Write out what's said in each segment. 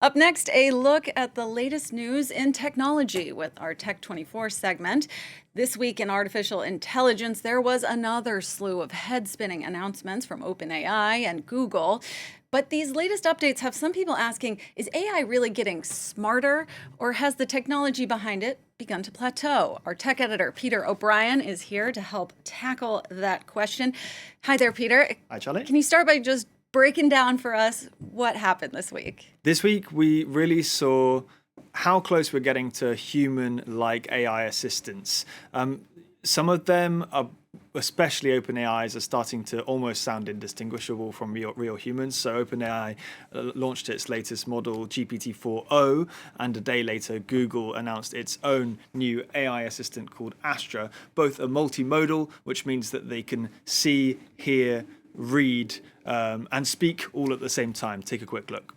Up next, a look at the latest news in technology with our Tech 24 segment. This week in artificial intelligence, there was another slew of head-spinning announcements from OpenAI and Google. But these latest updates have some people asking, is AI really getting smarter, or has the technology behind it begun to plateau? Our tech editor, Peter O'Brien, is here to help tackle that question. Hi there, Peter. Hi, Charlie. Can you start by just breaking down for us what happened this week? This week, we really saw how close we're getting to human-like AI assistants. Some of them are, especially OpenAI's, are starting to almost sound indistinguishable from real humans. So OpenAI launched its latest model, GPT-4o, and a day later, Google announced its own new AI assistant called Astra. Both are multimodal, which means that they can see, hear, read, and speak all at the same time. Take a quick look.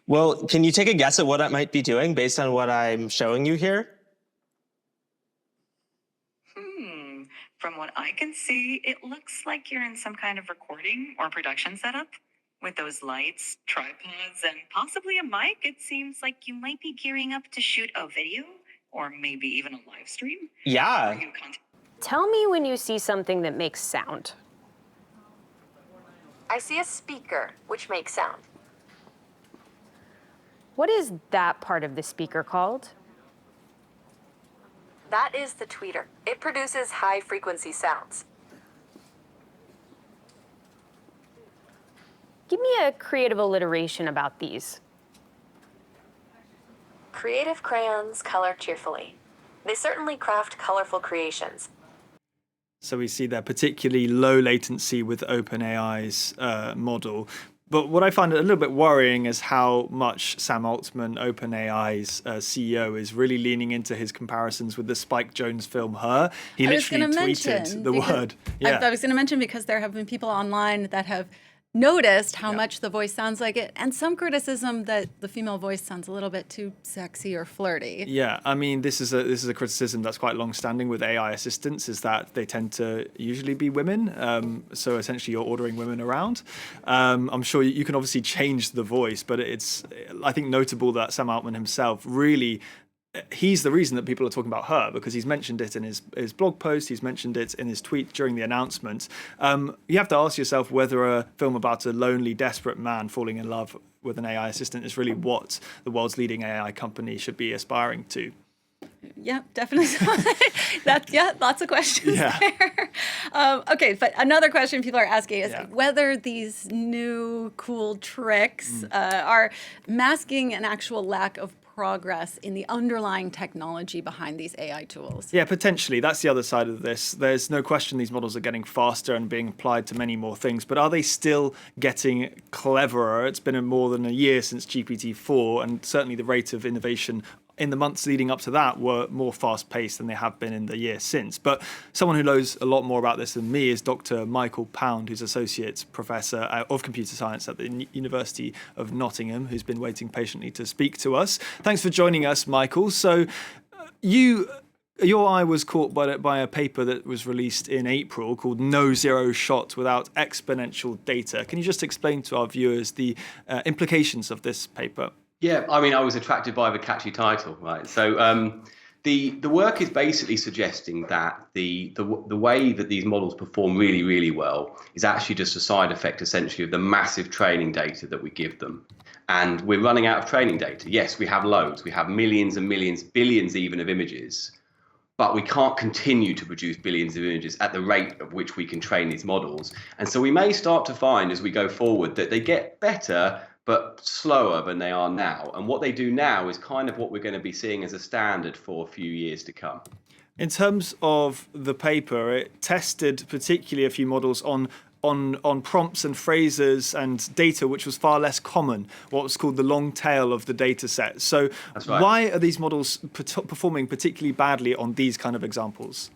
Well, can you take a guess at what it might be doing based on what I'm showing you here? From what I can see, it looks like you're in some kind of recording or production setup. With those lights, tripods, and possibly a mic, it seems like you might be gearing up to shoot a video or maybe even a live stream. Yeah. Tell me when you see something that makes sound. I see a speaker, which makes sound. What is that part of the speaker called? That is the tweeter. It produces high-frequency sounds. Give me a creative alliteration about these. Creative crayons color cheerfully. They certainly craft colorful creations. So we see that particularly low latency with OpenAI's model. But what I find a little bit worrying is how much Sam Altman, OpenAI's CEO, is really leaning into his comparisons with the Spike Jonze film Her. He literally tweeted the word. Yeah. I was going to mention because there have been people online that have noticed how much the voice sounds like it, and some criticism that the female voice sounds a little bit too sexy or flirty. Yeah, I mean, this is a criticism that's quite long-standing with AI assistants, is that they tend to usually be women. So essentially, you're ordering women around. I'm sure you can obviously change the voice, but it's, I think, notable that Sam Altman himself really. He's the reason that people are talking about Her, because he's mentioned it in his blog post, he's mentioned it in his tweet during the announcement. You have to ask yourself whether a film about a lonely, desperate man falling in love with an AI assistant is really what the world's leading AI company should be aspiring to. Yeah, definitely. Lots of questions there. Okay, but another question people are asking is whether these new cool tricks are masking an actual lack of progress in the underlying technology behind these AI tools. Yeah, potentially. That's the other side of this. There's no question these models are getting faster and being applied to many more things, but are they still getting cleverer? It's been more than a year since GPT-4, and certainly the rate of innovation in the months leading up to that were more fast-paced than they have been in the year since. But someone who knows a lot more about this than me is Dr. Michael Pound, who's Associate Professor of Computer Science at the University of Nottingham, who's been waiting patiently to speak to us. Thanks for joining us, Michael. So your eye was caught by a paper that was released in April called No Zero Shot Without Exponential Data. Can you just explain to our viewers the implications of this paper? Yeah, I mean, I was attracted by the catchy title, right? So the work is basically suggesting that the way that these models perform really, really well is actually just a side effect, essentially, of the massive training data that we give them. And we're running out of training data. Yes, we have loads. We have millions and millions, billions even of images. But we can't continue to produce billions of images at the rate at which we can train these models. And so we may start to find as we go forward that they get better, but slower than they are now. And what they do now is kind of what we're going to be seeing as a standard for a few years to come. In terms of the paper, it tested particularly a few models on prompts and phrases and data which was far less common, what was called the long tail of the data set. So why are these models performing particularly badly on these kind of examples?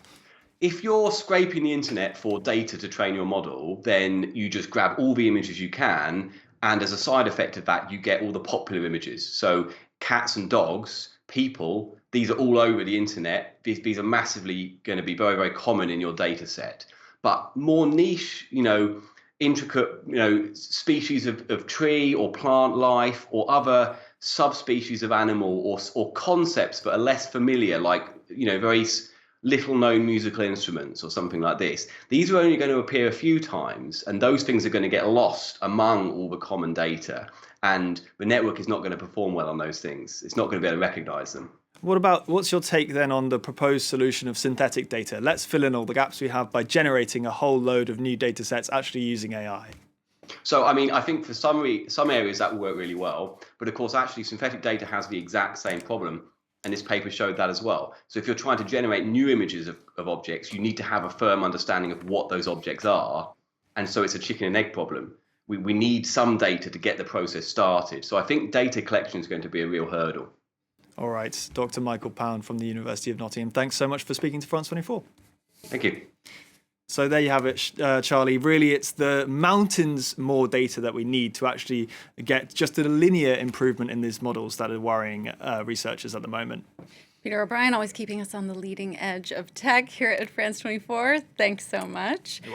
If you're scraping the internet for data to train your model, then you just grab all the images you can, and as a side effect of that, you get all the popular images. So cats and dogs, people, these are all over the internet. These are massively going to be very, very common in your data set. But more niche, intricate, species of tree or plant life or other subspecies of animal or concepts that are less familiar, like, very little known musical instruments or something like this. These are only going to appear a few times, and those things are going to get lost among all the common data. And the network is not going to perform well on those things. It's not going to be able to recognize them. What's your take then on the proposed solution of synthetic data? Let's fill in all the gaps we have by generating a whole load of new data sets actually using AI. So, I think for some areas that will work really well. But of course, actually, synthetic data has the exact same problem. And this paper showed that as well. So if you're trying to generate new images of objects, you need to have a firm understanding of what those objects are. And so it's a chicken and egg problem. We need some data to get the process started. So I think data collection is going to be a real hurdle. All right, Dr. Michael Pound from the University of Nottingham. Thanks so much for speaking to France 24. Thank you. So there you have it, Charlie. Really, it's the mountains more data that we need to actually get just a linear improvement in these models that are worrying researchers at the moment. Peter O'Brien, always keeping us on the leading edge of tech here at France 24. Thanks so much.